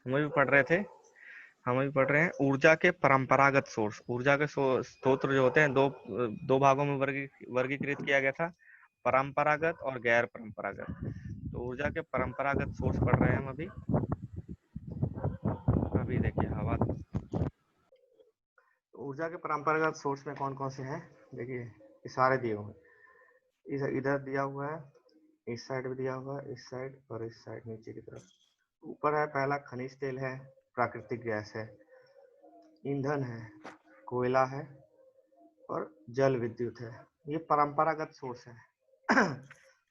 हमें भी पढ़ रहे थे। हम अभी पढ़ रहे हैं ऊर्जा के परंपरागत सोर्स। ऊर्जा के स्रोत जो होते हैं, दो दो भागों में वर्गीकृत किया गया था, परंपरागत और गैर परंपरागत। तो ऊर्जा के परंपरागत सोर्स पढ़ रहे हैं हम अभी। अभी देखिए हवा। तो ऊर्जा के परंपरागत सोर्स में कौन कौन से हैं, देखिए ये सारे दिए हुए हैं। इधर दिया हुआ है, इस साइड भी दिया हुआ है, इस साइड और इस साइड नीचे की तरफ। ऊपर है पहला खनिज तेल है, प्राकृतिक गैस है, ईंधन है, कोयला है और जल विद्युत है। ये परंपरागत सोर्स है।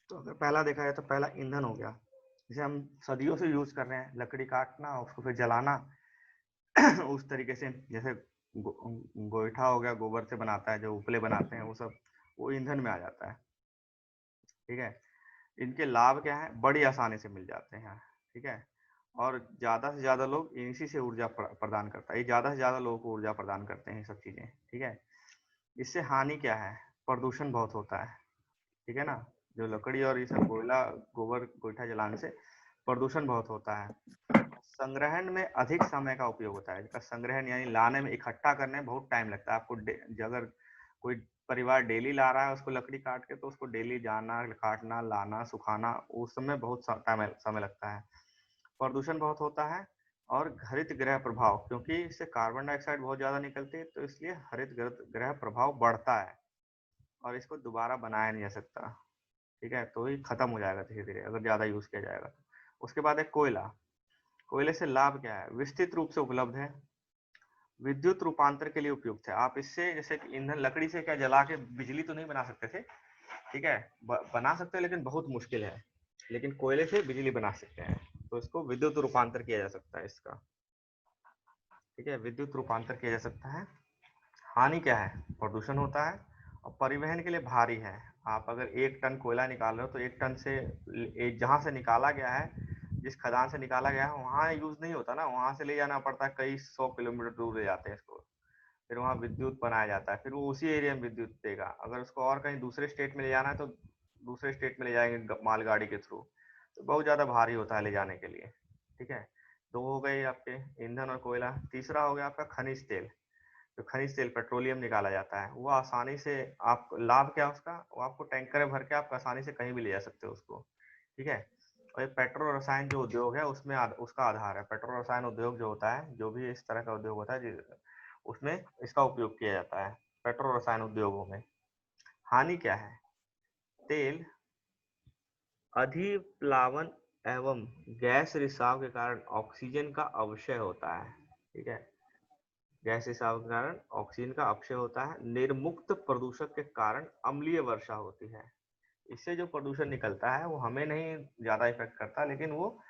तो अगर पहला देखा जाए तो पहला ईंधन हो गया, जिसे हम सदियों से यूज कर रहे हैं, लकड़ी काटना उसको फिर जलाना। उस तरीके से जैसे गोईठा हो गया, गोबर से बनाता है, जो उपले बनाते हैं वो सब, वो ईंधन में आ जाता है। ठीक है। इनके लाभ क्या है, बड़ी आसानी से मिल जाते हैं। ठीक है। और ज्यादा से ज्यादा लोग इसी से ऊर्जा प्रदान करता है, ये ज्यादा से ज्यादा लोगों को ऊर्जा प्रदान करते हैं ये सब चीजें। ठीक है। इससे हानि क्या है, प्रदूषण बहुत होता है। ठीक है ना। जो लकड़ी और ये सब कोयला गोबर गोईठा जलाने से प्रदूषण बहुत होता है। संग्रहण में अधिक समय का उपयोग होता है। इसका संग्रहण यानी लाने में, इकट्ठा करने में बहुत टाइम लगता है आपको। अगर कोई परिवार डेली ला रहा है उसको लकड़ी काट के, तो उसको डेली जाना, काटना, लाना, सुखाना, उस समय बहुत समय लगता है। प्रदूषण बहुत होता है। और हरित गृह प्रभाव, क्योंकि इससे कार्बन डाइऑक्साइड बहुत ज्यादा निकलती है, तो इसलिए हरित गृह प्रभाव बढ़ता है और इसको दोबारा बनाया नहीं जा सकता। ठीक है। तो ये खत्म हो जाएगा धीरे धीरे अगर ज्यादा यूज किया जाएगा तो। उसके बाद है कोयला। कोयले से लाभ क्या है, विस्तृत रूप से उपलब्ध है, विद्युत रूपांतर के लिए उपयुक्त है। आप इससे जैसे कि ईंधन, लकड़ी से क्या जला के बिजली तो नहीं बना सकते थे। ठीक है। बना सकते हैं लेकिन बहुत मुश्किल है। लेकिन कोयले से बिजली बना सकते हैं, तो इसको विद्युत रूपांतर किया जा सकता है इसका। ठीक है। विद्युत रूपांतर किया जा सकता है। हानि क्या है, प्रदूषण होता है और परिवहन के लिए भारी है। आप अगर 1 टन कोयला निकाल रहे हो तो 1 टन से, जहां से निकाला गया है, जिस खदान से निकाला गया है वहां यूज नहीं होता ना, वहां से ले जाना पड़ता है, कई 100 किलोमीटर दूर ले जाते हैं इसको। फिर वहां विद्युत बनाया जाता है, फिर वो उसी एरिया में विद्युत देगा। अगर उसको और कहीं दूसरे स्टेट में ले जाना है तो दूसरे स्टेट में ले जाएंगे मालगाड़ी के थ्रू, तो बहुत ज्यादा भारी होता है ले जाने के लिए। ठीक है। दो हो गए आपके ईंधन और कोयला। तीसरा हो गया आपका खनिज तेल। जो खनिज तेल, पेट्रोलियम निकाला जाता है, वो आसानी से, आप लाभ क्या उसका, वो आपको टैंकर में भर के आप आसानी से कहीं भी ले जा सकते हो उसको। ठीक है। और ये पेट्रो रसायन जो उद्योग है उसमें उसका आधार है। पेट्रो रसायन उद्योग जो होता है, जो भी इस तरह का उद्योग होता है, उसमें इसका उपयोग किया जाता है, पेट्रो रसायन उद्योगों में। हानि क्या है, तेल अधिप्लावन एवं गैस रिसाव के कारण ऑक्सीजन का अवक्षय होता है। ठीक है। गैस रिसाव के कारण ऑक्सीजन का अपक्षय होता है। निर्मुक्त प्रदूषक के कारण अम्लीय वर्षा होती है। इससे जो प्रदूषण निकलता है वो हमें नहीं ज्यादा इफेक्ट करता, लेकिन वो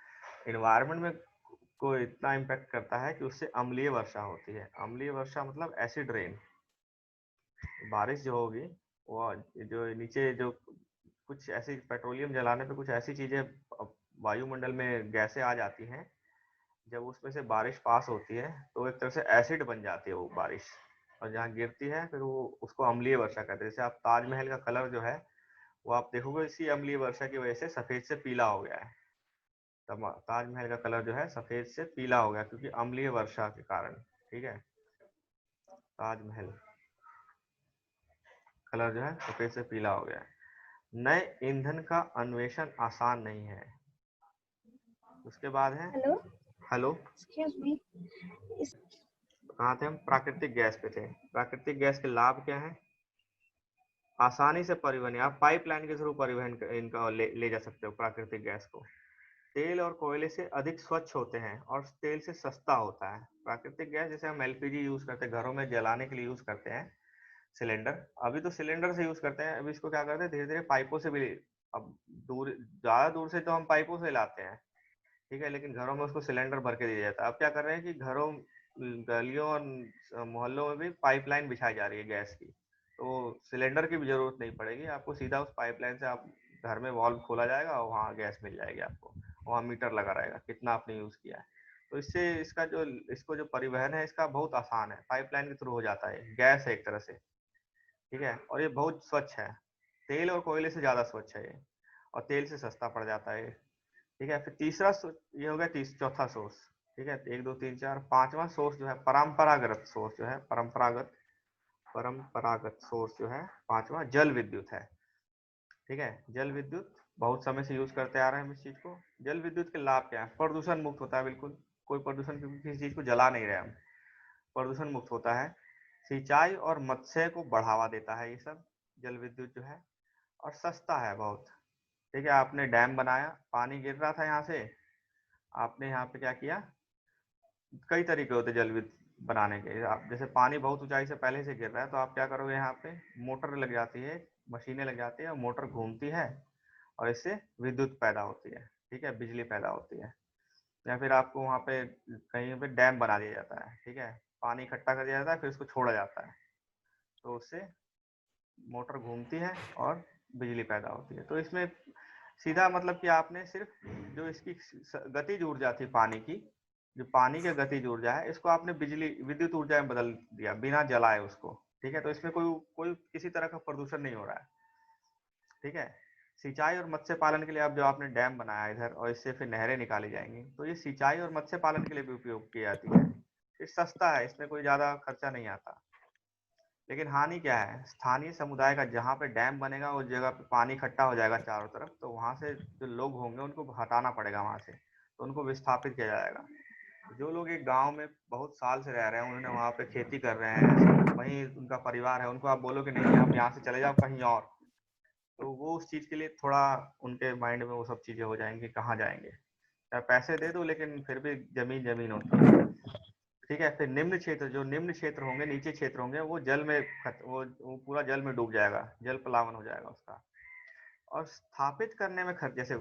इन्वायरमेंट में को इतना इम्पैक्ट करता है कि उससे अम्लीय वर्षा होती है। अम्लीय वर्षा मतलब एसिड रेन। बारिश जो होगी, वो जो नीचे जो कुछ ऐसी, पेट्रोलियम जलाने पे कुछ ऐसी चीजें वायुमंडल में गैसें आ जाती हैं, जब उसमें से बारिश पास होती है तो एक तरह से एसिड बन जाती है वो बारिश, और जहाँ गिरती है फिर वो, उसको अम्लीय वर्षा कहते हैं। जैसे आप ताजमहल का कलर जो है, वो आप देखोगे इसी अम्लीय वर्षा की वजह से सफेद से पीला हो गया है। तब ताजमहल का कलर जो है सफेद से पीला हो गया, क्योंकि अम्लीय वर्षा के कारण। ठीक है। ताजमहल कलर जो है सफेद से पीला हो गया है। नए ईंधन का अन्वेषण आसान नहीं है। उसके बाद है, हेलो, हेलो, एक्सक्यूज मी। कहाँ थे हम, प्राकृतिक गैस पे थे। प्राकृतिक गैस के लाभ क्या है, आसानी से परिवहन, आप पाइपलाइन के थ्रू परिवहन इनका ले जा सकते हो प्राकृतिक गैस को। तेल और कोयले से अधिक स्वच्छ होते हैं और तेल से सस्ता होता है। प्राकृतिक गैस जैसे हम एलपीजी यूज करते हैं, घरों में जलाने के लिए यूज करते हैं, सिलेंडर, अभी तो सिलेंडर से यूज करते हैं, अभी इसको क्या करते हैं धीरे धीरे पाइपों से भी। अब दूर, ज्यादा दूर से तो हम पाइपों से लाते हैं। ठीक है। लेकिन घरों में उसको सिलेंडर भर के दिया जाता है। अब क्या कर रहे हैं कि घरों, गलियों और मोहल्लों में भी पाइपलाइन बिछाई जा रही है गैस की, तो सिलेंडर की भी जरूरत नहीं पड़ेगी आपको, सीधा उस पाइपलाइन से आप घर में वाल्व खोला जाएगा और वहाँ गैस मिल जाएगी आपको। वहाँ मीटर लगा रहेगा कितना आपने यूज किया है। तो इससे इसका जो, इसको जो परिवहन है इसका बहुत आसान है, पाइपलाइन के थ्रू हो जाता है, गैस है एक तरह से। ठीक है। और ये बहुत स्वच्छ है, तेल और कोयले से ज्यादा स्वच्छ है ये, और तेल से सस्ता पड़ जाता है। ठीक है। फिर तीसरा ये हो गया चौथा सोर्स। ठीक है, 1 2 3 4 5वां सोर्स जो है परंपरागत सोर्स जो है, परंपरागत सोर्स जो है 5वां जल विद्युत है। ठीक है, जल विद्युत बहुत समय से यूज करते आ रहे हैं हम इस चीज को। जल विद्युत के लाभ क्या है? प्रदूषण मुक्त होता है, बिल्कुल कोई प्रदूषण, किसी चीज को जला नहीं रहे हम, प्रदूषण मुक्त होता है। सिंचाई और मत्स्य को बढ़ावा देता है ये सब जल विद्युत जो है, और सस्ता है बहुत। ठीक है, आपने डैम बनाया, पानी गिर रहा था यहाँ से, आपने यहाँ पे क्या किया, कई तरीके होते जल विद्युत बनाने के। आप जैसे पानी बहुत ऊंचाई से पहले से गिर रहा है तो आप क्या करोगे, यहाँ पे मोटर लग जाती है, मशीनें लग जाती है, मोटर घूमती है और इससे विद्युत पैदा होती है। ठीक है, बिजली पैदा होती है। या फिर आपको वहाँ पे कहीं पे डैम बना दिया जाता है, ठीक है, पानी इकट्ठा कर दिया जाता है, फिर उसको छोड़ा जाता है, तो उससे मोटर घूमती है और बिजली पैदा होती है। तो इसमें सीधा मतलब कि आपने सिर्फ जो इसकी गतिज ऊर्जा थी पानी की, जो पानी की गतिज ऊर्जा है, इसको आपने बिजली विद्युत ऊर्जा में बदल दिया बिना जलाए उसको। ठीक है, तो इसमें कोई कोई किसी तरह का प्रदूषण नहीं हो रहा है। ठीक है, सिंचाई और मत्स्य पालन के लिए अब जो आपने डैम बनाया इधर और इससे फिर नहरें निकाली जाएंगी, तो ये सिंचाई और मत्स्य पालन के लिए भी उपयोग की जाती है। ये सस्ता है, इसमें कोई ज्यादा खर्चा नहीं आता। लेकिन हानि क्या है, स्थानीय समुदाय का जहाँ पे डैम बनेगा उस जगह पे पानी इकट्ठा हो जाएगा चारों तरफ, तो वहां से जो लोग होंगे उनको हटाना पड़ेगा वहां से, तो उनको विस्थापित किया जाएगा। जो लोग एक गांव में बहुत साल से रह रहे हैं, उन्होंने वहां पे खेती कर रहे हैं, वहीं उनका परिवार है, उनको आप बोलोगे नहीं आप यहाँ से चले जाओ कहीं और, तो वो उस चीज के लिए थोड़ा उनके माइंड में वो सब चीजें हो जाएंगी, कहाँ जाएंगे। चाहे पैसे दे दो लेकिन फिर भी जमीन जमीन होती है। ठीक है, फिर निम्न क्षेत्र, जो निम्न क्षेत्र होंगे, नीचे क्षेत्र होंगे, वो जल में वो पूरा जल में डूब जाएगा, जल प्लावन हो जाएगा उसका। और स्थापित करने में खर्च, जैसे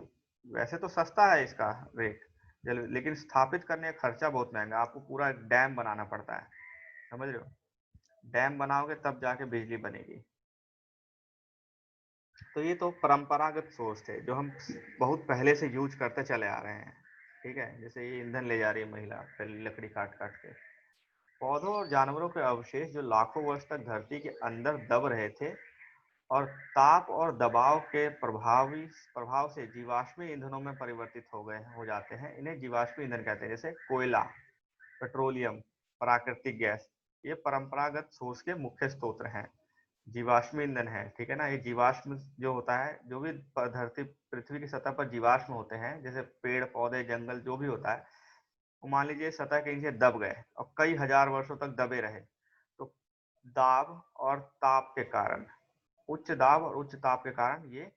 वैसे तो सस्ता है इसका रेट जल, लेकिन स्थापित करने का खर्चा बहुत महंगा, आपको पूरा डैम बनाना पड़ता है, समझ रहे हो, डैम बनाओगे तब जाके बिजली बनेगी। तो ये तो परंपरागत सोर्स थे जो हम बहुत पहले से यूज करते चले आ रहे हैं। ठीक है, जैसे ये ईंधन ले जा रही है महिला पहले लकड़ी काट काट के। पौधों और जानवरों के अवशेष जो लाखों वर्ष तक धरती के अंदर दब रहे थे और ताप और दबाव के प्रभाव से जीवाश्मी ईंधनों में परिवर्तित हो जाते हैं, इन्हें जीवाश्मी ईंधन कहते हैं। जैसे कोयला, पेट्रोलियम, प्राकृतिक गैस, ये परंपरागत सोर्स के मुख्य स्रोत हैं, जीवाश्म ईंधन है। ठीक है ना, ये जीवाश्म जो होता है, जो भी धरती पृथ्वी की सतह पर जीवाश्म होते हैं, जैसे पेड़ पौधे जंगल जो भी होता है, वो मान लीजिए सतह के नीचे दब गए और कई हजार वर्षों तक दबे रहे, तो दाब और ताप के कारण, उच्च दाब और उच्च ताप के कारण ये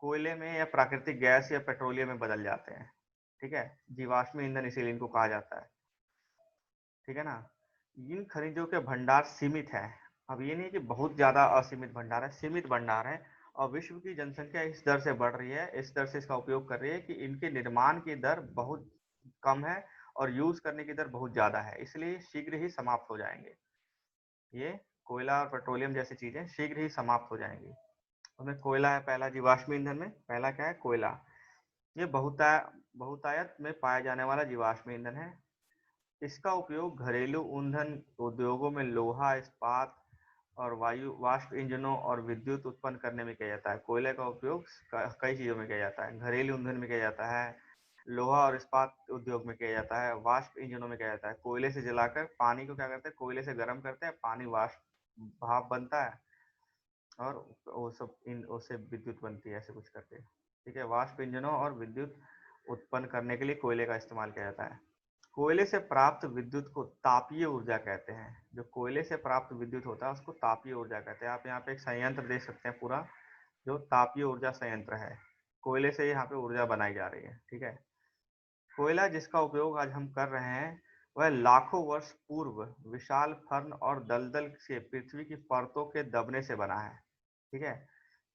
कोयले में या प्राकृतिक गैस या पेट्रोलियम में बदल जाते हैं। ठीक है, जीवाश्म ईंधन इसीलिए इनको कहा जाता है। ठीक है ना, इन खनिजों के भंडार सीमित है। अब ये नहीं कि बहुत ज्यादा असीमित भंडार है, सीमित भंडार है। और विश्व की जनसंख्या इस दर से बढ़ रही है, इस दर से इसका उपयोग कर रही है कि इनके निर्माण की दर बहुत कम है और यूज करने की दर बहुत ज्यादा है, इसलिए शीघ्र ही समाप्त हो जाएंगे। ये कोयला और पेट्रोलियम जैसी चीजें शीघ्र ही समाप्त हो जाएंगी। उसमें कोयला है पहला, जीवाश्म ईंधन में पहला क्या है, कोयला। ये बहुतायत में पाया जाने वाला जीवाश्म ईंधन है। इसका उपयोग घरेलू ईंधन उद्योगों में लोहा इस्पात और वायु वाष्प इंजनों और विद्युत उत्पन्न करने में किया जाता है। कोयले का उपयोग कई चीजों में किया जाता है, घरेलू ईंधन में किया जाता है, लोहा और इस्पात उद्योग में किया जाता है, वाष्प इंजनों में किया जाता है। कोयले से जलाकर पानी को क्या करते हैं, कोयले से गर्म करते हैं, पानी वाष्प भाप बनता है और वो सब इन उससे विद्युत बनती है, ऐसे कुछ करते हैं। ठीक है, वाष्प इंजनों और विद्युत उत्पन्न करने के लिए कोयले का इस्तेमाल किया जाता है। कोयले से प्राप्त विद्युत को तापीय ऊर्जा कहते हैं। जो कोयले से प्राप्त विद्युत होता है उसको तापीय ऊर्जा कहते हैं। आप यहाँ पे एक संयंत्र देख सकते हैं पूरा, जो तापीय ऊर्जा संयंत्र है, कोयले से यहाँ पे ऊर्जा बनाई जा रही है। ठीक है, कोयला जिसका उपयोग आज हम कर रहे हैं वह लाखों वर्ष पूर्व विशाल फर्न और दलदल से पृथ्वी की परतों के दबने से बना है। ठीक है,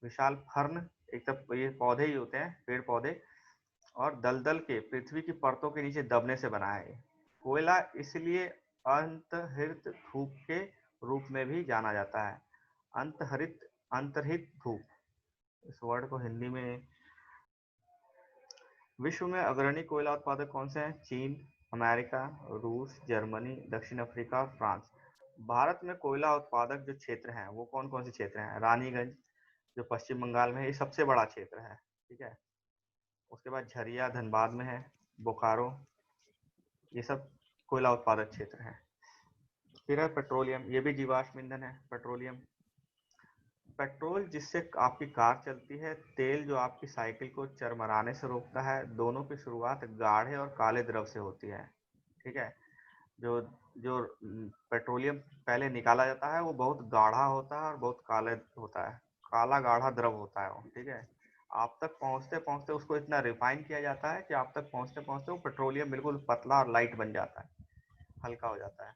विशाल फर्न, एक तो ये पौधे ही होते हैं, पेड़ पौधे, और दलदल के पृथ्वी की परतों के नीचे दबने से बना है। कोयला इसलिए अंतहित धूप के रूप में भी जाना जाता है। अंतहरित अंतर्हित धूप, इस वर्ड को हिंदी में। विश्व में अग्रणी कोयला उत्पादक कौन से हैं? चीन, अमेरिका, रूस, जर्मनी, दक्षिण अफ्रीका और फ्रांस। भारत में कोयला उत्पादक जो क्षेत्र हैं वो कौन कौन से क्षेत्र हैं? रानीगंज जो पश्चिम बंगाल में है, ये सबसे बड़ा क्षेत्र है। ठीक है, उसके बाद झरिया धनबाद में है, बोकारो, ये सब कोयला उत्पादक क्षेत्र है। फिर है पेट्रोलियम, ये भी जीवाश्म ईंधन है। पेट्रोलियम, पेट्रोल जिससे आपकी कार चलती है, तेल जो आपकी साइकिल को चरमराने से रोकता है। दोनों की शुरुआत गाढ़े और काले द्रव से होती है। ठीक है, जो जो पेट्रोलियम पहले निकाला जाता है वो बहुत गाढ़ा होता है और बहुत काले होता है, काला गाढ़ा द्रव होता है वो। ठीक है, आप तक पहुंचते पहुंचते उसको इतना रिफाइन किया जाता है कि आप तक पहुंचते पहुंचते वो पेट्रोलियम बिल्कुल पतला और लाइट बन जाता है, हल्का हो जाता है।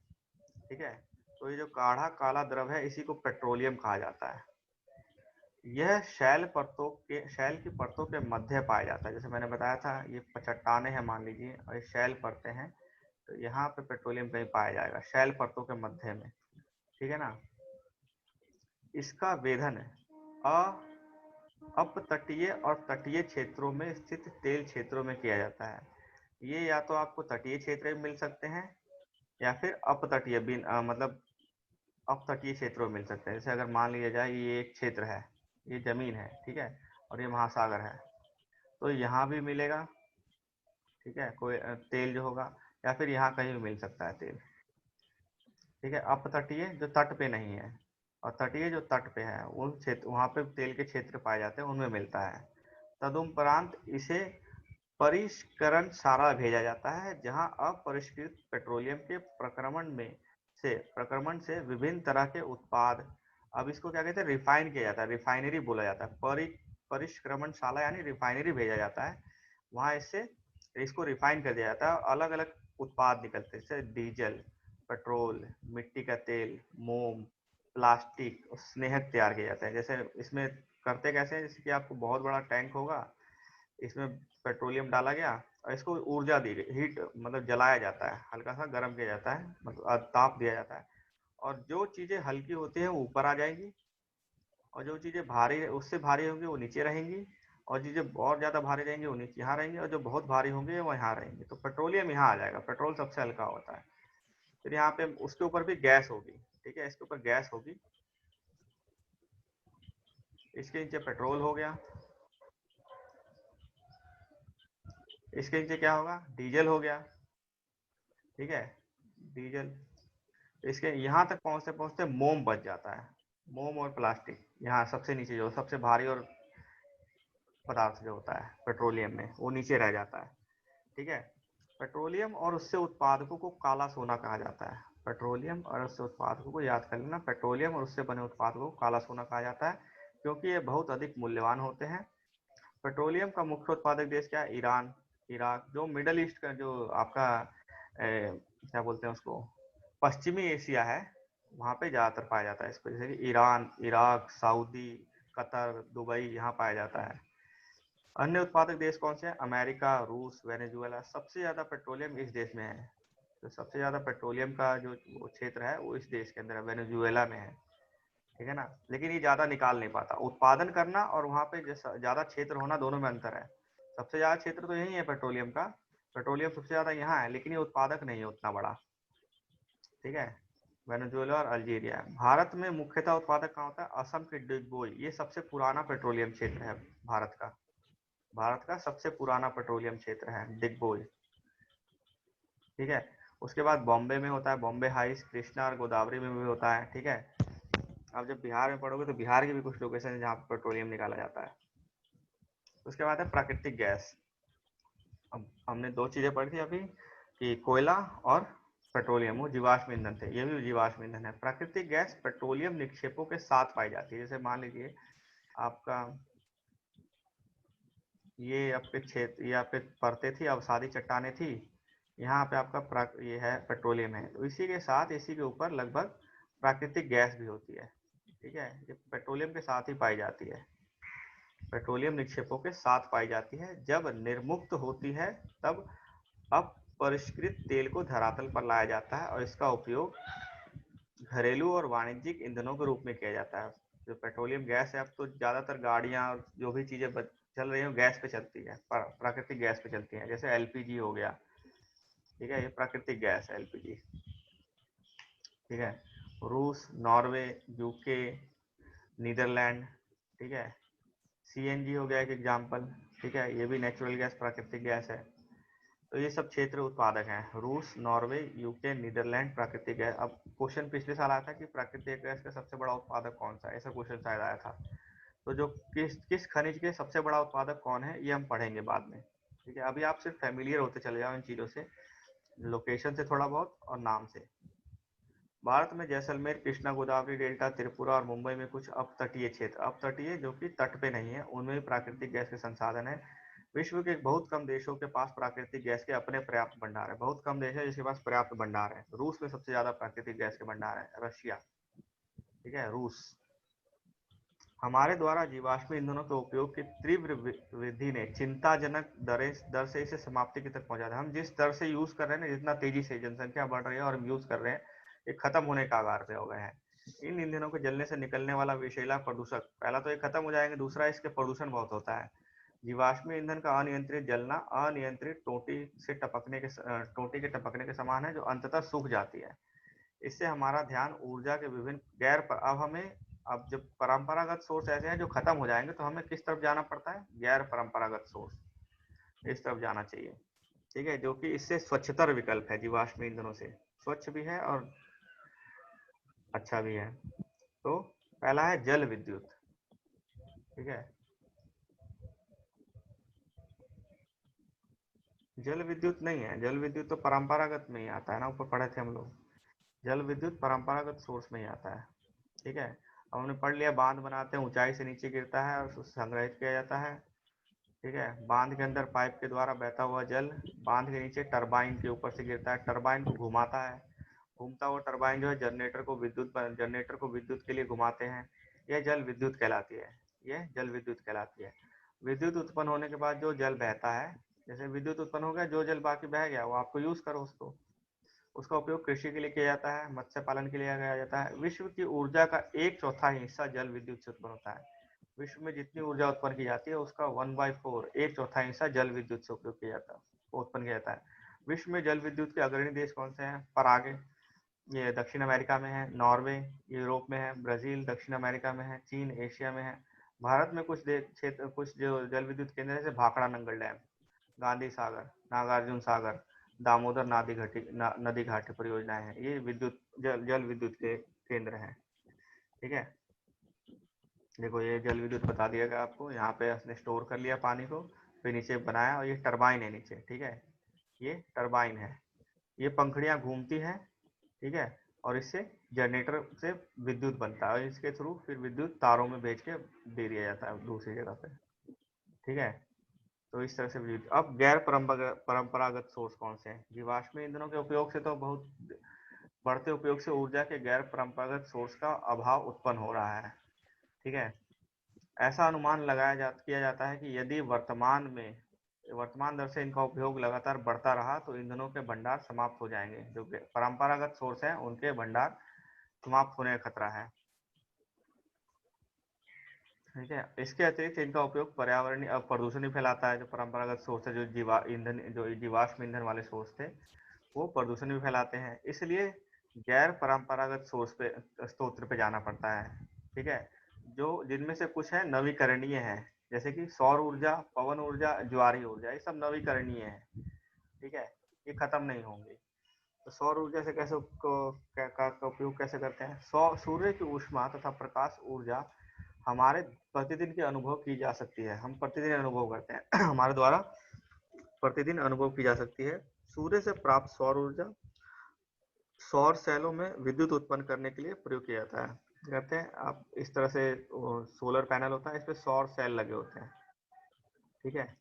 ठीक है, तो ये जो गाढ़ा काला द्रव है इसी को पेट्रोलियम कहा जाता है। यह शैल की परतों के मध्य पाया जाता है। जैसे मैंने बताया था, ये चट्टाने हैं मान लीजिए और ये शैल परतें हैं, तो यहाँ पे पेट्रोलियम कहीं पाया जाएगा शैल परतों के मध्य में। ठीक है ना। इसका वेधन अपतटीय और तटीय क्षेत्रों में स्थित तेल क्षेत्रों में किया जाता है। ये या तो आपको तटीय क्षेत्र में मिल सकते हैं या फिर अपतटीय मतलब अपतटीय क्षेत्रों में मिल सकते हैं। जैसे अगर मान लिया जाए ये एक क्षेत्र है, ये जमीन है, ठीक है, और ये महासागर है, तो यहाँ भी मिलेगा। ठीक है, कोई तेल जो होगा, या फिर यहाँ कहीं भी मिल सकता है तेल। ठीक है, अपतटीय जो तट पे नहीं है और तटीय जो तट पे है, उन क्षेत्र वहां पे तेल के क्षेत्र पाए जाते हैं, उनमें मिलता है। तदुपरांत इसे परिष्करणशाला भेजा जाता है, जहां अपरिष्कृत पेट्रोलियम के प्रक्रमण से विभिन्न तरह के उत्पाद, अब इसको क्या कहते हैं, रिफाइन किया जाता है, रिफाइनरी बोला जाता है। परिष्करणशाला यानी रिफाइनरी भेजा जाता है, वहां इसको रिफाइन कर दिया जाता है, अलग अलग उत्पाद निकलते हैं, जैसे डीजल, पेट्रोल, मिट्टी का तेल, मोम, प्लास्टिक और स्नेहक तैयार किए जाते हैं। जैसे इसमें करते कैसे हैं, जैसे कि आपको बहुत बड़ा टैंक होगा, इसमें पेट्रोलियम डाला गया और इसको ऊर्जा दी गई, हीट मतलब जलाया जाता है, हल्का सा गर्म किया जाता है, मतलब ताप दिया जाता है, और जो चीजें हल्की होती है वो ऊपर आ जाएंगी, और जो चीजें भारी उससे भारी होंगी वो नीचे रहेंगी, और चीजें और ज्यादा भारी रहेंगी वो नीचे यहाँ रहेंगी, और जो बहुत भारी होंगे वो यहाँ रहेंगे। तो पेट्रोलियम यहाँ आ जाएगा, पेट्रोल सबसे हल्का होता है। फिर यहाँ पे उसके ऊपर भी गैस होगी। ठीक है, इसके ऊपर गैस होगी, इसके नीचे पेट्रोल हो गया, इसके नीचे क्या होगा, डीजल हो गया। ठीक है, डीजल, इसके यहाँ तक पहुंचते पहुंचते मोम बच जाता है। मोम और प्लास्टिक यहाँ सबसे नीचे, जो सबसे भारी और पदार्थ जो होता है पेट्रोलियम में, वो नीचे रह जाता है। ठीक है, पेट्रोलियम और उससे उत्पादकों को काला सोना कहा जाता है। पेट्रोलियम और उससे उत्पादकों को याद कर लेना, पेट्रोलियम और उससे बने उत्पादकों को काला सोना कहा जाता है, क्योंकि ये बहुत अधिक मूल्यवान होते हैं। पेट्रोलियम का मुख्य उत्पादक देश क्या है, ईरान, इराक, जो मिडल ईस्ट का जो आपका क्या बोलते हैं उसको, पश्चिमी एशिया है, वहां पे ज्यादातर पाया जाता है इसको। जैसे कि Iran, Iraq, Saudi, Qatar, Dubai, यहाँ पाया जाता है। अन्य उत्पादक देश कौन से हैं, अमेरिका, रूस, वेनेजुएला। सबसे ज्यादा पेट्रोलियम इस देश में है, तो सबसे ज्यादा पेट्रोलियम का जो क्षेत्र है वो इस देश के अंदर है, वेनेजुएला में है। ठीक है ना, लेकिन ये ज्यादा निकाल नहीं पाता। उत्पादन करना और वहां पे ज्यादा क्षेत्र होना, दोनों में अंतर है। सबसे ज्यादा क्षेत्र तो यही है पेट्रोलियम का, पेट्रोलियम सबसे ज्यादा यहाँ है, लेकिन ये उत्पादक नहीं है उतना बड़ा। ठीक है, वेनेजुएला और अल्जीरिया। भारत में मुख्यतः उत्पादक कहाँ होता है, असम के डिगबोई, ये सबसे पुराना पेट्रोलियम क्षेत्र है भारत का। भारत का सबसे पुराना पेट्रोलियम क्षेत्र है डिगबोई। ठीक है, उसके बाद बॉम्बे में होता है, बॉम्बे हाइस, कृष्णा और गोदावरी में भी होता है। ठीक है, अब जब बिहार में पढ़ोगे तो बिहार की भी कुछ लोकेशन है जहाँ पे पेट्रोलियम निकाला जाता है। उसके बाद है प्राकृतिक गैस। अब हमने दो चीजें पढ़ी थी अभी, कि कोयला और पेट्रोलियम, वो जीवाश्म ईंधन थे, ये भी जीवाश्म ईंधन है। प्राकृतिक गैस पेट्रोलियम निक्षेपों के साथ पाई जाती है। जैसे मान लीजिए आपका ये आपके क्षेत्र, ये आपके परतें थी, अवसादी चट्टाने थी, यहाँ पे आपका ये है पेट्रोलियम है, तो इसी के साथ, इसी के ऊपर लगभग प्राकृतिक गैस भी होती है। ठीक है, ये पेट्रोलियम के साथ ही पाई जाती है, पेट्रोलियम निक्षेपों के साथ पाई जाती है। जब निर्मुक्त होती है तब अपरिष्कृत तेल को धरातल पर लाया जाता है और इसका उपयोग घरेलू और वाणिज्यिक ईंधनों के रूप में किया जाता है। जो पेट्रोलियम गैस है, अब तो ज्यादातर गाड़ियां और जो भी चीजें चल रही हैं गैस पे चलती है, प्राकृतिक गैस पे चलती हैं, जैसे एलपीजी हो गया। ठीक है, ये प्राकृतिक गैस है एलपीजी। ठीक है, रूस, नॉर्वे, यूके, नीदरलैंड। ठीक है, सीएनजी हो गया एक एग्जाम्पल। ठीक है, ये भी नेचुरल गैस, प्राकृतिक गैस है। तो ये सब क्षेत्र उत्पादक हैं, रूस, नॉर्वे, यूके, नीदरलैंड। प्राकृतिक गैस, अब क्वेश्चन पिछले साल आया था कि प्राकृतिक गैस का सबसे बड़ा उत्पादक कौन सा है, ऐसा क्वेश्चन शायद आया था। तो जो किस किस खनिज के सबसे बड़ा उत्पादक कौन है ये हम पढ़ेंगे बाद में, ठीक है। अभी आप सिर्फ फेमिलियर होते चले जाओ इन चीजों से, लोकेशन से थोड़ा बहुत और नाम से। भारत में जैसलमेर, कृष्णा गोदावरी डेल्टा, त्रिपुरा और मुंबई में कुछ अपतटीय क्षेत्र, अपतटीय जो कि तट पे नहीं है, उनमें भी प्राकृतिक गैस के संसाधन है। विश्व के बहुत कम देशों के पास प्राकृतिक गैस के अपने पर्याप्त भंडार है। बहुत कम देश है जिसके पास पर्याप्त भंडार है। रूस में सबसे ज्यादा प्राकृतिक गैस के भंडार है, रशिया, ठीक है, रूस। हमारे द्वारा जीवाश्म ईंधनों के उपयोग की तीव्र वृद्धि ने चिंताजनक दर से इसे समाप्ति की तक पहुंचा दिया। हम जिस दर से यूज कर रहे हैं ना, जितना तेजी से जनसंख्या बढ़ रही है और हम यूज कर रहे हैं, ये खत्म होने का आगार पे हो गए हैं। इन ईंधनों के जलने से निकलने वाला विषैला प्रदूषक, पहला तो ये खत्म हो जाएंगे, दूसरा इसके प्रदूषण बहुत होता है। जीवाश्म ईंधन का अनियंत्रित जलना अनियंत्रित टोटी के टपकने के समान है, जो अंततः सूख जाती है। इससे हमारा ध्यान ऊर्जा के विभिन्न अब जब परंपरागत सोर्स ऐसे हैं जो खत्म हो जाएंगे, तो हमें किस तरफ जाना पड़ता है, गैर परंपरागत सोर्स, इस तरफ जाना चाहिए, ठीक है, जो कि इससे स्वच्छतर विकल्प है। जीवाश्म ईंधनों से स्वच्छ भी है और अच्छा भी है। तो पहला है जल विद्युत, ठीक है। जल विद्युत नहीं है, जल विद्युत तो परंपरागत में ही आता है ना, ऊपर पढ़े थे हम लोग। जल विद्युत परंपरागत सोर्स में ही आता है, ठीक है। अब हमने पढ़ लिया, बांध बनाते हैं, ऊंचाई से नीचे गिरता है और संग्रहित किया जाता है, ठीक है। बांध के अंदर पाइप के द्वारा बहता हुआ जल बांध के नीचे टरबाइन के ऊपर से गिरता है, टरबाइन को घुमाता है, घूमता हुआ टरबाइन जो है जनरेटर को विद्युत के लिए घुमाते हैं। यह जल विद्युत कहलाती है, यह जल विद्युत कहलाती है। विद्युत उत्पन्न होने के बाद जो जल बहता है, जैसे विद्युत उत्पन्न हो गया, जो जल बाकी बह गया वो आपको यूज करो उसको, उसका उपयोग कृषि के लिए किया जाता है, मत्स्य पालन के लिए किया जाता है। विश्व की ऊर्जा का 1/4 हिस्सा जल विद्युत से उत्पन्न होता है। विश्व में जितनी ऊर्जा उत्पन्न की जाती है उसका 1/4, 1/4 हिस्सा जल विद्युत से उपयोग किया जाता है, उत्पन्न किया जाता है। विश्व में जल विद्युत के अग्रणी देश कौन से हैं? परागे, ये दक्षिण अमेरिका में है, नॉर्वे यूरोप में है, ब्राजील दक्षिण अमेरिका में है, चीन एशिया में है। भारत में कुछ क्षेत्र, कुछ जो जल विद्युत केंद्र है, जैसे भाखड़ा नंगल डैम, गांधी सागर, नागार्जुन सागर, दामोदर नदी घाटी परियोजनाएं हैं। ये जल विद्युत के केंद्र हैं, ठीक है। देखो ये जल विद्युत बता दिया गया आपको, यहाँ पे उसने स्टोर कर लिया पानी को, फिर नीचे बनाया, और ये टरबाइन है नीचे, ठीक है, ये टरबाइन है। ये पंखड़ियां घूमती हैं, ठीक है, और इससे जनरेटर से विद्युत बनता है, और इसके थ्रू फिर विद्युत तारों में भेज के दे दिया जाता है दूसरी जगह पे, ठीक है। तो इस तरह से विद्युत। अब गैर परंपरागत सोर्स कौन से हैं? जीवाश्म ईंधनों के उपयोग से तो बहुत बढ़ते उपयोग से ऊर्जा के गैर परंपरागत सोर्स का अभाव उत्पन्न हो रहा है, ठीक है। ऐसा अनुमान किया जाता है कि यदि वर्तमान दर से इनका उपयोग लगातार बढ़ता रहा तो ईंधनों के भंडार समाप्त हो जाएंगे। जो परंपरागत सोर्स हैं उनके भंडार समाप्त होने का खतरा है, ठीक है। इसके अतिरिक्त इनका उपयोग पर्यावरणीय प्रदूषण भी फैलाता है। जो परंपरागत सोर्स है, जो जीवाश्म ईंधन वाले सोर्स थे, वो प्रदूषण भी फैलाते हैं। इसलिए गैर परंपरागत स्रोत पे जाना पड़ता है, ठीक है। जो जिनमें से कुछ है नवीकरणीय है, जैसे कि सौर ऊर्जा, पवन ऊर्जा, ज्वारी ऊर्जा, ये सब नवीकरणीय है, ठीक है, ये खत्म नहीं होंगे। तो सौर ऊर्जा से का उपयोग कैसे करते हैं? सूर्य की ऊष्मा तथा प्रकाश ऊर्जा हमारे प्रतिदिन की अनुभव की जा सकती है, हम प्रतिदिन अनुभव करते हैं हमारे द्वारा प्रतिदिन अनुभव की जा सकती है। सूर्य से प्राप्त सौर ऊर्जा सौर सेलों में विद्युत उत्पन्न करने के लिए प्रयोग किया जाता है। कहते हैं आप इस तरह से, सोलर पैनल होता है, इस पे सौर सेल लगे होते हैं, ठीक है।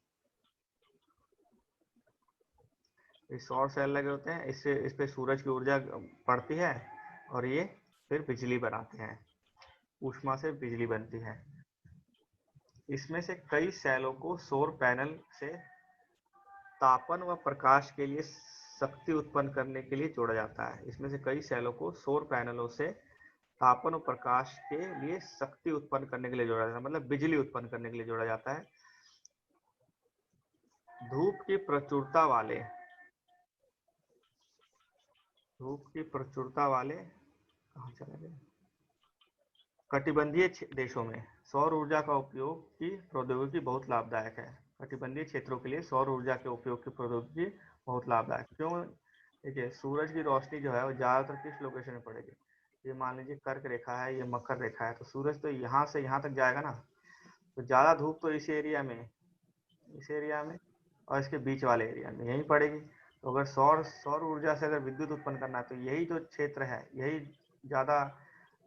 इस सौर सेल लगे होते हैं, इससे इस पे सूरज की ऊर्जा पड़ती है और ये फिर बिजली बनाते हैं, ऊष्मा से बिजली बनती है। इसमें से कई सेलों को सौर पैनल से तापन व प्रकाश के लिए शक्ति उत्पन्न करने के लिए जोड़ा जाता है। इसमें से कई सेलों को सौर पैनलों से तापन और प्रकाश के लिए शक्ति उत्पन्न करने के लिए जोड़ा जाता है, मतलब बिजली उत्पन्न करने के लिए जोड़ा जाता है। धूप की प्रचुरता वाले धूप की प्रचुरता वाले कहाँ चला गया कटिबंधीय देशों में सौर ऊर्जा का उपयोग की प्रौद्योगिकी बहुत लाभदायक है। कटिबंधीय क्षेत्रों के लिए सौर ऊर्जा के उपयोग की प्रौद्योगिकी बहुत लाभदायक। क्यों? देखिए सूरज की रोशनी जो है वो ज्यादातर किस लोकेशन में पड़ेगी? ये मान लीजिए कर्क रेखा है, ये मकर रेखा है, तो सूरज तो यहाँ से यहाँ तक जाएगा ना, तो ज्यादा धूप तो इस एरिया में और इसके बीच वाले एरिया में यही पड़ेगी। तो अगर सौर सौर ऊर्जा से अगर विद्युत उत्पन्न करना है तो यही जो क्षेत्र है, यही ज्यादा,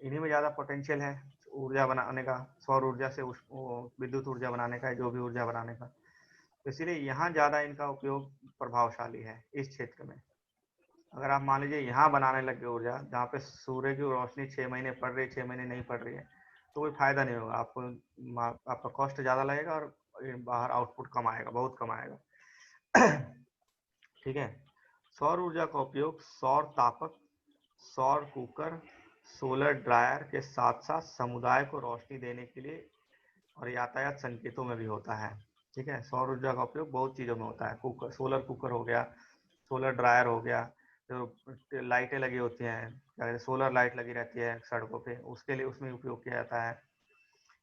इन्हीं में ज्यादा पोटेंशियल है ऊर्जा बनाने का, सौर ऊर्जा से विद्युत ऊर्जा बनाने का, जो भी ऊर्जा बनाने का। तो इसीलिए यहाँ ज्यादा इनका उपयोग प्रभावशाली है इस क्षेत्र में। अगर आप मान लीजिए यहाँ बनाने लग गए ऊर्जा जहाँ पे सूर्य की रोशनी 6 महीने पड़ रही है, 6 महीने नहीं पड़ रही है, तो कोई फायदा नहीं होगा आपको। आपका कॉस्ट ज्यादा लगेगा और बाहर आउटपुट कम आएगा, बहुत कम आएगा। ठीक है। सौर ऊर्जा का उपयोग सौर तापक, सौर कुकर, सोलर ड्रायर के साथ साथ समुदाय को रोशनी देने के लिए और यातायात संकेतों में भी होता है। ठीक है। सौर ऊर्जा का उपयोग बहुत चीजों में होता है। कुकर, सोलर कुकर हो गया, सोलर ड्रायर हो गया, जो लाइटें लगी होती हैं, क्या कहते हैं, सोलर लाइट लगी रहती है सड़कों पे, उसके लिए उसमें उपयोग किया जाता है।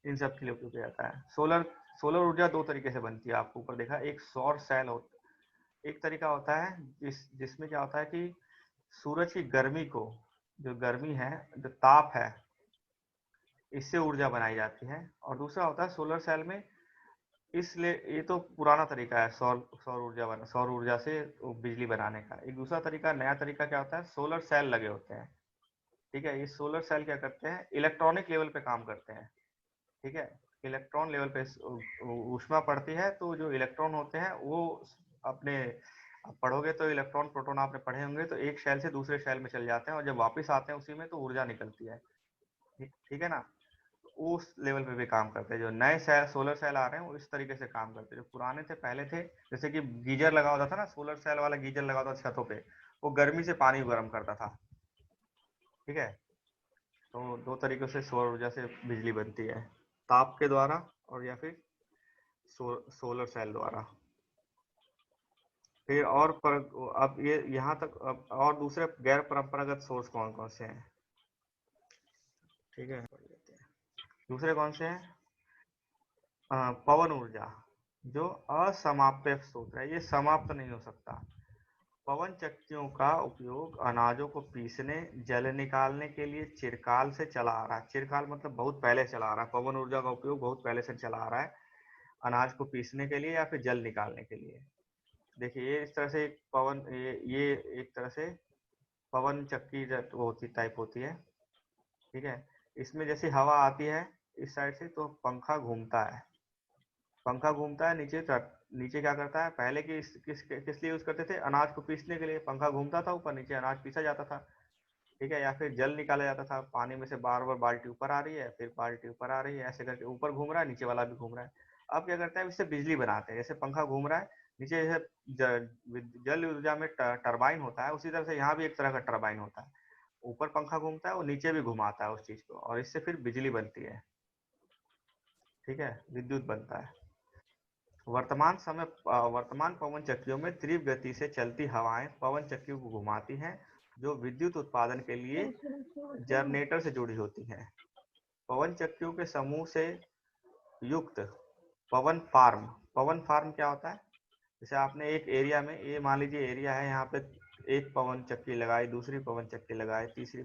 इन सब के लिए उपयोग किया जाता है। सोलर सोलर ऊर्जा दो तरीके से बनती है, आपको ऊपर देखा, एक सौर सेल होता, एक तरीका होता है जिसमें क्या होता है कि सूरज की गर्मी को, जो गर्मी है, जो ताप है, इससे ऊर्जा बनाई जाती है। और दूसरा होता है सोलर सेल में, इसलिए ये तो पुराना तरीका है सौर ऊर्जा से बिजली बनाने का। एक दूसरा तरीका, नया तरीका क्या होता है, सोलर सेल लगे होते हैं। ठीक है। ये सोलर सेल क्या करते हैं, इलेक्ट्रॉनिक लेवल पे काम करते हैं। ठीक है। इलेक्ट्रॉन लेवल पे ऊष्मा पड़ती है, तो जो इलेक्ट्रॉन होते हैं वो अपने, आप पढ़ोगे तो इलेक्ट्रॉन प्रोटॉन आपने पढ़े होंगे, तो एक शेल से दूसरे शेल में चल जाते हैं और जब वापस आते हैं उसी में तो ऊर्जा निकलती है। ठीक है ना। उस लेवल पे भी काम करते हैं। जो नए सेल, सोलर सेल आ रहे हैं, वो इस तरीके से काम करते हैं। जो पुराने थे, पहले थे, जैसे कि गीजर लगा होता था ना, सोलर सेल वाला गीजर लगा होता था छतों पे, वो गर्मी से पानी गर्म करता था। ठीक है। तो दो तरीकों से सौर ऊर्जा से बिजली बनती है, ताप के द्वारा और या फिर सोलर सेल द्वारा। फिर और अब ये यहाँ तक, अब और दूसरे गैर परंपरागत सोर्स कौन कौन से हैं? ठीक है, दूसरे कौन से हैं? पवन ऊर्जा, जो असमाप्य स्रोत है, ये समाप्त नहीं हो सकता। पवन चक्कियों का उपयोग अनाजों को पीसने, जल निकालने के लिए चिरकाल से चला आ रहा है। चिरकाल मतलब बहुत पहले चला आ रहा है। पवन ऊर्जा का उपयोग बहुत पहले से चला आ रहा है, अनाज को पीसने के लिए या फिर जल निकालने के लिए। देखिए ये इस तरह से एक पवन, ये एक तरह से पवन चक्की होती टाइप होती है। ठीक है। इसमें जैसे हवा आती है इस साइड से, तो पंखा घूमता है, पंखा घूमता है नीचे। नीचे क्या करता है, पहले किस लिए यूज करते थे, अनाज को पीसने के लिए पंखा घूमता था, ऊपर नीचे अनाज पीसा जाता था। ठीक है। या फिर जल निकाला जाता था, पानी में से बार बार बाल्टी ऊपर आ रही है, फिर बाल्टी ऊपर आ रही है, ऐसे करके ऊपर घूम रहा है, नीचे वाला भी घूम रहा है। अब क्या करता है, इससे बिजली बनाते हैं। जैसे पंखा घूम रहा है नीचे, जैसे जल ऊर्जा में टरबाइन होता है, उसी तरह से यहाँ भी एक तरह का टरबाइन होता है। ऊपर पंखा घूमता है, वो नीचे भी घुमाता है उस चीज को, और इससे फिर बिजली बनती है। ठीक है। विद्युत बनता है। वर्तमान पवन चक्कियों में तीव्र गति से चलती हवाएं पवन चक्कियों को घुमाती हैं, जो विद्युत उत्पादन के लिए जनरेटर से जुड़ी होती हैं। पवन चक्कियों के समूह से युक्त पवन फार्म, पवन फार्म क्या होता है, जैसे आपने एक एरिया में, ये मान लीजिए एरिया है, यहाँ पे एक पवन चक्की लगाई, दूसरी पवन चक्की लगाई, तीसरी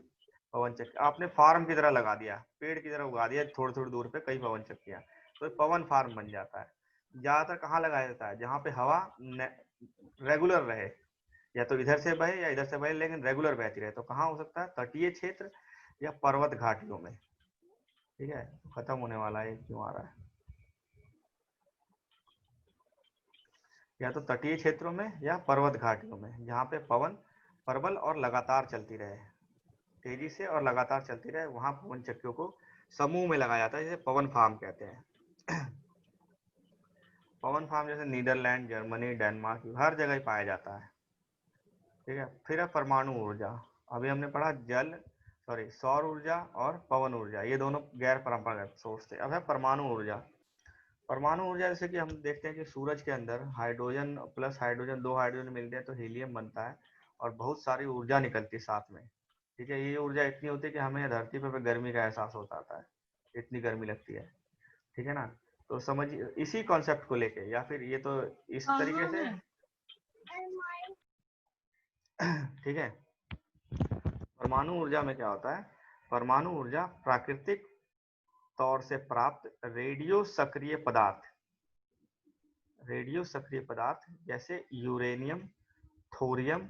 पवन चक्की, आपने फार्म की तरह लगा दिया, पेड़ की तरह उगा दिया, थोड़ी थोड़ी दूर पे कई पवन चक्कियां, तो पवन फार्म बन जाता है। ज्यादातर कहाँ लगाया जाता है, जहाँ पे हवा रेगुलर रहे, या तो इधर से बहे या इधर से बहे, लेकिन रेगुलर बहती रहे। तो कहाँ हो सकता है, तटीय क्षेत्र या पर्वत घाटियों में। ठीक है। खत्म होने वाला है, क्यों आ रहा है, या तो तटीय क्षेत्रों में या पर्वत घाटियों में, जहाँ पे पवन प्रबल और लगातार चलती रहे, तेजी से और लगातार चलती रहे, वहां पवन चक्कियों को समूह में लगाया जाता है, जिसे पवन फार्म कहते हैं। पवन फार्म जैसे नीदरलैंड, जर्मनी, डेनमार्क, हर जगह ही पाया जाता है। ठीक है। फिर है परमाणु ऊर्जा। अभी हमने पढ़ा सौर ऊर्जा और पवन ऊर्जा, ये दोनों गैर परंपरागत सोर्स थे। अब है परमाणु ऊर्जा। परमाणु ऊर्जा जैसे कि हम देखते हैं कि सूरज के अंदर हाइड्रोजन प्लस हाइड्रोजन, दो हाइड्रोजन मिलते हैं तो हीलियम बनता है, और बहुत सारी ऊर्जा निकलती है साथ में। ठीक है। ये ऊर्जा इतनी होती है कि हमें धरती पर गर्मी का एहसास होता है, इतनी गर्मी लगती है। ठीक है ना। तो समझिए इसी कॉन्सेप्ट को लेके, या फिर ये तो इस तरीके से ठीक है। परमाणु ऊर्जा में क्या होता है? परमाणु ऊर्जा प्राकृतिक तौर से प्राप्त रेडियो सक्रिय पदार्थ जैसे यूरेनियम, थोरियम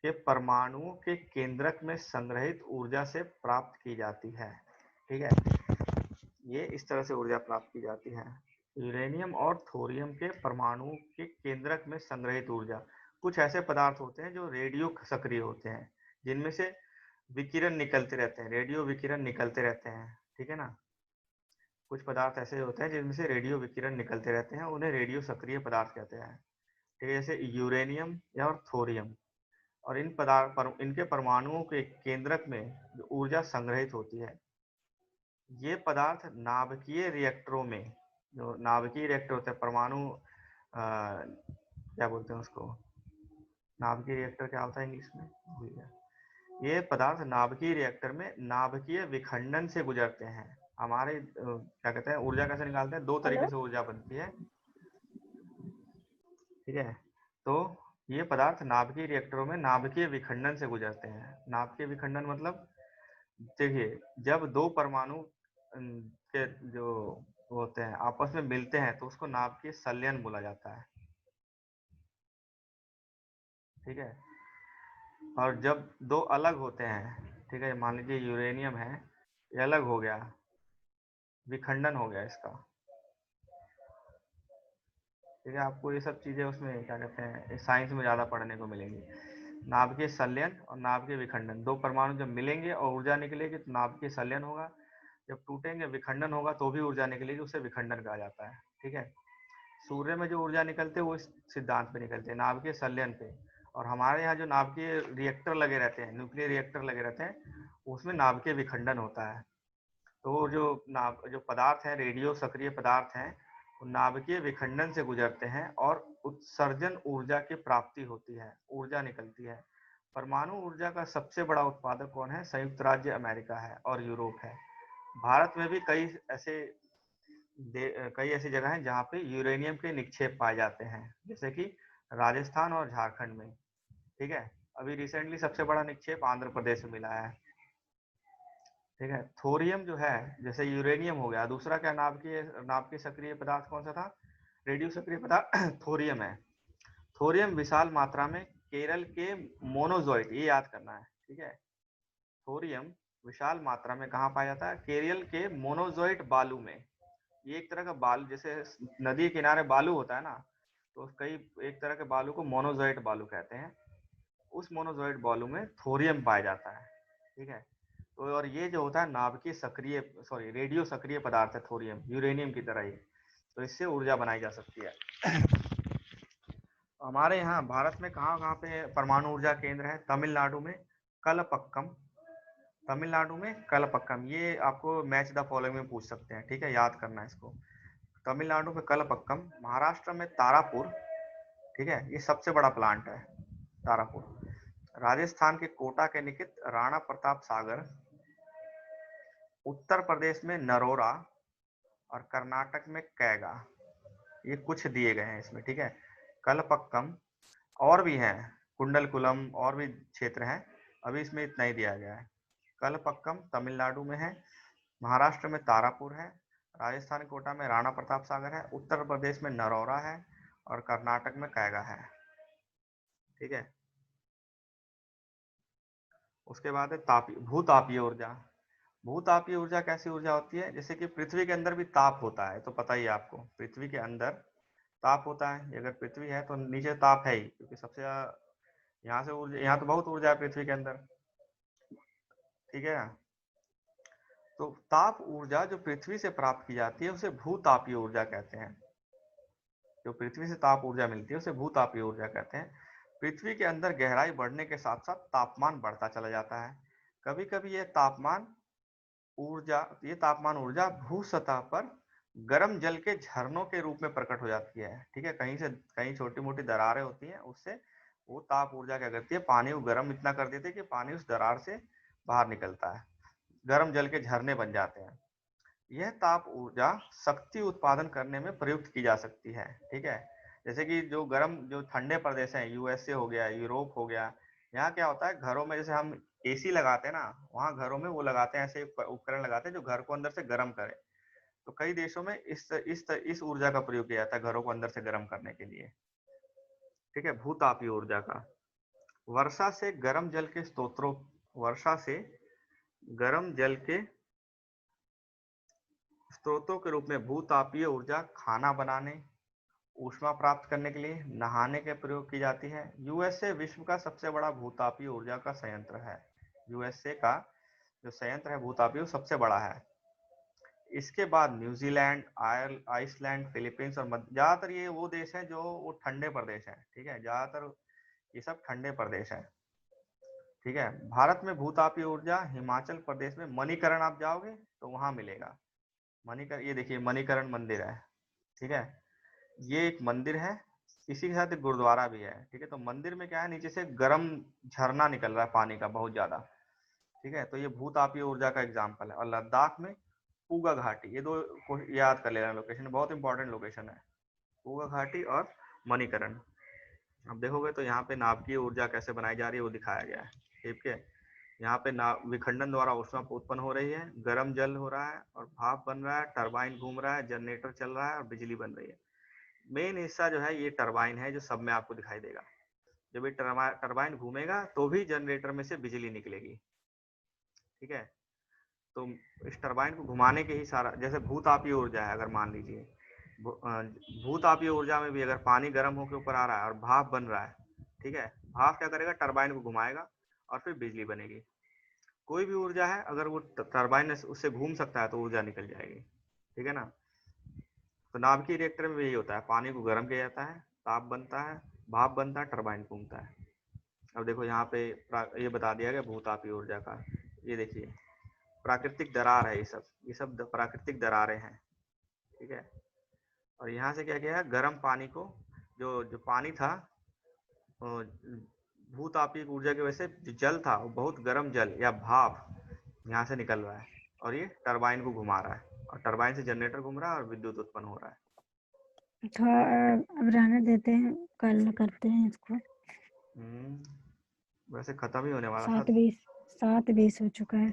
के परमाणुओं के केंद्रक में संग्रहित ऊर्जा से प्राप्त की जाती है। ठीक है, ये इस तरह से ऊर्जा प्राप्त की जाती है। यूरेनियम और थोरियम के परमाणुओं के केंद्रक में संग्रहित ऊर्जा। कुछ ऐसे पदार्थ होते हैं जो रेडियो सक्रिय होते हैं, जिनमें से विकिरण निकलते रहते हैं, रेडियो विकिरण निकलते रहते हैं। ठीक है ना, कुछ पदार्थ ऐसे होते हैं जिनमें से रेडियो विकिरण निकलते रहते हैं, उन्हें रेडियो सक्रिय पदार्थ कहते हैं। ठीक है, जैसे यूरेनियम या और थोरियम। और इनके परमाणुओं के केंद्रक में जो ऊर्जा संग्रहित होती है, ये पदार्थ नाभिकीय रिएक्टरों में, जो नाभिकीय रिएक्टर होते हैं, परमाणु क्या बोलते हैं उसको, नाभिकीय रिएक्टर क्या होता है इंग्लिश में, भूल गया। ये पदार्थ नाभिकीय रिएक्टर में नाभिकीय विखंडन से गुजरते हैं। हमारे क्या कहते हैं, ऊर्जा कैसे निकालते हैं? दो तरीके से ऊर्जा बनती है। ठीक है, तो ये पदार्थ नाभिकीय रिएक्टरों में नाभिकीय विखंडन से गुजरते हैं। नाभिकीय विखंडन मतलब, देखिए, जब दो परमाणु के जो होते हैं आपस में मिलते हैं तो उसको नाभिकीय संलयन बोला जाता है। ठीक है, और जब दो अलग होते हैं, ठीक है, मान लीजिए यूरेनियम है, ये अलग हो गया, विखंडन हो गया इसका। ठीक है, आपको ये सब चीजें उसमें क्या कहते हैं, साइंस में ज्यादा पढ़ने को मिलेंगी। नाभिकीय संलयन और नाभिकीय विखंडन, दो परमाणु जब मिलेंगे और ऊर्जा निकलेगी तो नाभिकीय संलयन होगा, जब टूटेंगे विखंडन होगा तो भी ऊर्जा निकलेगी, उसे विखंडन कहा जाता है। ठीक है, सूर्य में जो ऊर्जा निकलते हैं वो इस सिद्धांत पे निकलते हैं, नाभिकीय संलयन पे। और हमारे यहाँ जो नाभिकीय रिएक्टर लगे रहते हैं, न्यूक्लियर रिएक्टर लगे रहते हैं, उसमें नाभिकीय विखंडन होता है। तो जो पदार्थ है, रेडियो सक्रिय पदार्थ हैं, वो नाभिकीय विखंडन से गुजरते हैं और उत्सर्जन ऊर्जा की प्राप्ति होती है, ऊर्जा निकलती है। परमाणु ऊर्जा का सबसे बड़ा उत्पादक कौन है? संयुक्त राज्य अमेरिका है और यूरोप है। भारत में भी कई ऐसी जगह हैं जहाँ पे यूरेनियम के निक्षेप पाए जाते हैं, जैसे कि राजस्थान और झारखंड में। ठीक है, अभी रिसेंटली सबसे बड़ा निक्षेप आंध्र प्रदेश में मिला है। ठीक है, थोरियम जो है, जैसे यूरेनियम हो गया, दूसरा क्या नाभिकीय सक्रिय पदार्थ कौन सा था? रेडियो सक्रिय पदार्थ थोरियम है। थोरियम विशाल मात्रा में केरल के मोनोजोइट, ये याद करना है। ठीक है, थोरियम विशाल मात्रा में कहाँ पाया जाता है? केरल के मोनोजोइट बालू में। ये एक तरह का बालू, जैसे नदी के किनारे बालू होता है ना, तो कई एक तरह के बालू को मोनोजोइट बालू कहते हैं। उस मोनोजोइट बालू में थोरियम पाया जाता है। ठीक है, तो और ये जो होता है नाभिकीय सक्रिय, सॉरी, रेडियो सक्रिय पदार्थ है थोरियम, यूरेनियम की तरह ही। तो इससे ऊर्जा बनाई जा सकती है। हमारे यहाँ भारत में कहाँ कहाँ पे परमाणु ऊर्जा केंद्र है? तमिलनाडु में कलपक्कम, ये आपको मैच द फॉलोइंग में पूछ सकते हैं। ठीक है, याद करना है इसको। तमिलनाडु में कलपक्कम, महाराष्ट्र में तारापुर। ठीक है, ये सबसे बड़ा प्लांट है तारापुर। राजस्थान के कोटा के निकट राणा प्रताप सागर, उत्तर प्रदेश में नरोरा और कर्नाटक में कैगा। ये कुछ दिए गए हैं इसमें। ठीक है, कलपक्कम, और भी हैं, कुंडलकुलम, और भी क्षेत्र हैं, अभी इसमें इतना ही दिया गया है। कलपक्कम तमिलनाडु में है, महाराष्ट्र में तारापुर है, राजस्थान कोटा में राणा प्रताप सागर है, उत्तर प्रदेश में नरौरा है और कर्नाटक में कैगा है। ठीक है, उसके बाद है भूतापीय ऊर्जा। भूतापीय ऊर्जा कैसी ऊर्जा होती है? जैसे कि पृथ्वी के अंदर भी ताप होता है, तो पता ही है आपको, पृथ्वी के अंदर ताप होता है। अगर पृथ्वी है तो नीचे ताप है ही, क्योंकि सबसे यहाँ से ऊर्जा, यहाँ तो बहुत ऊर्जा है पृथ्वी के अंदर। ठीक है, तो ताप ऊर्जा जो पृथ्वी से प्राप्त की जाती है उसे भूतापीय ऊर्जा कहते हैं। जो पृथ्वी से ताप ऊर्जा मिलती है उसे भूतापीय ऊर्जा कहते हैं। पृथ्वी के अंदर गहराई बढ़ने के साथ साथ तापमान बढ़ता चला जाता है। कभी कभी ये तापमान ऊर्जा भू सतह पर गर्म जल के झरनों के रूप में प्रकट हो जाती है। ठीक है, कहीं छोटी मोटी दरारें होती हैं, उससे वो ताप ऊर्जा क्या करती है, पानी को गर्म इतना कर देती है कि पानी उस दरार से बाहर निकलता है, गर्म जल के झरने बन जाते हैं। यह ताप ऊर्जा शक्ति उत्पादन करने में प्रयुक्त की जा सकती है। ठीक है, जैसे कि जो ठंडे प्रदेश हैं, यूएसए हो गया, यूरोप हो गया, यहाँ क्या होता है, घरों में जैसे हम एसी लगाते हैं ना, वहाँ घरों में वो लगाते हैं, ऐसे उपकरण लगाते हैं जो घर को अंदर से गर्म करे। तो कई देशों में इस ऊर्जा का प्रयोग किया जाता है घरों को अंदर से गर्म करने के लिए। ठीक है, भूतापीय ऊर्जा का, वर्षा से गर्म जल के स्रोतों, वर्षा से गर्म जल के स्रोतों के रूप में भूतापीय ऊर्जा खाना बनाने, ऊष्मा प्राप्त करने के लिए, नहाने के प्रयोग की जाती है। यूएसए विश्व का सबसे बड़ा भूतापीय ऊर्जा का संयंत्र है। यूएसए का जो संयंत्र है भूतापीय, सबसे बड़ा है। इसके बाद न्यूजीलैंड, आइसलैंड, फिलीपींस और ज्यादातर ये वो देश हैं जो वो ठंडे प्रदेश हैं। ठीक है, ज्यादातर ये सब ठंडे प्रदेश हैं। ठीक है, भारत में भूतापीय ऊर्जा हिमाचल प्रदेश में मणिकरण आप जाओगे तो वहां मिलेगा। मणिकरण, ये देखिए मणिकरण मंदिर है। ठीक है, ये एक मंदिर है, इसी के साथ एक गुरुद्वारा भी है। ठीक है, तो मंदिर में क्या है, नीचे से गर्म झरना निकल रहा है पानी का बहुत ज्यादा। ठीक है, तो ये भूतापीय ऊर्जा का एग्जाम्पल है। और लद्दाख में पूगा घाटी, ये दो को याद कर लेना, लोकेशन बहुत इंपॉर्टेंट लोकेशन है, पूगा घाटी और मणिकरण। अब देखोगे तो यहाँ पे नाभिकीय ऊर्जा कैसे बनाई जा रही है वो दिखाया गया है। ठीक है, यहाँ पे विखंडन द्वारा ऊष्मा उत्पन्न हो रही है, गर्म जल हो रहा है और भाप बन रहा है, टरबाइन घूम रहा है, जनरेटर चल रहा है और बिजली बन रही है। मेन हिस्सा जो है ये टरबाइन है, जो सब में आपको दिखाई देगा। जब ये टरबाइन घूमेगा तो भी जनरेटर में से बिजली निकलेगी। ठीक है, तो इस टरबाइन को घुमाने के ही सारा, जैसे भूतापीय ऊर्जा है, अगर मान लीजिए भूतापीय ऊर्जा में भी अगर पानी गर्म होकर ऊपर आ रहा है और भाप बन रहा है, ठीक है, भाप क्या करेगा, टरबाइन को घुमाएगा और फिर बिजली बनेगी। कोई भी ऊर्जा है, अगर वो टरबाइन उससे घूम सकता है तो ऊर्जा निकल जाएगी। ठीक है ना। तो नाभिकीय रिएक्टर में भी यही होता है, पानी को गर्म किया जाता है, ताप बनता है, भाप बनता है, टरबाइन घूमता है। अब देखो यहाँ पे ये बता दिया गया भूतापीय ऊर्जा का। ये देखिए प्राकृतिक दरार है, ये सब प्राकृतिक दरारें हैं। ठीक है, और यहाँ से क्या किया है, गर्म पानी को, जो जो पानी था भूतापीय ऊर्जा की वजह से जो जल था वो बहुत गर्म जल या भाप यहाँ से निकल रहा है और ये टरबाइन को घुमा रहा है और टरबाइन से जनरेटर घूम रहा है और विद्युत उत्पन्न हो रहा है। थोड़ा अब रहने देते हैं, कल करते हैं इसको। वैसे खत्म ही होने वाला था। 7:20 हो चुका है।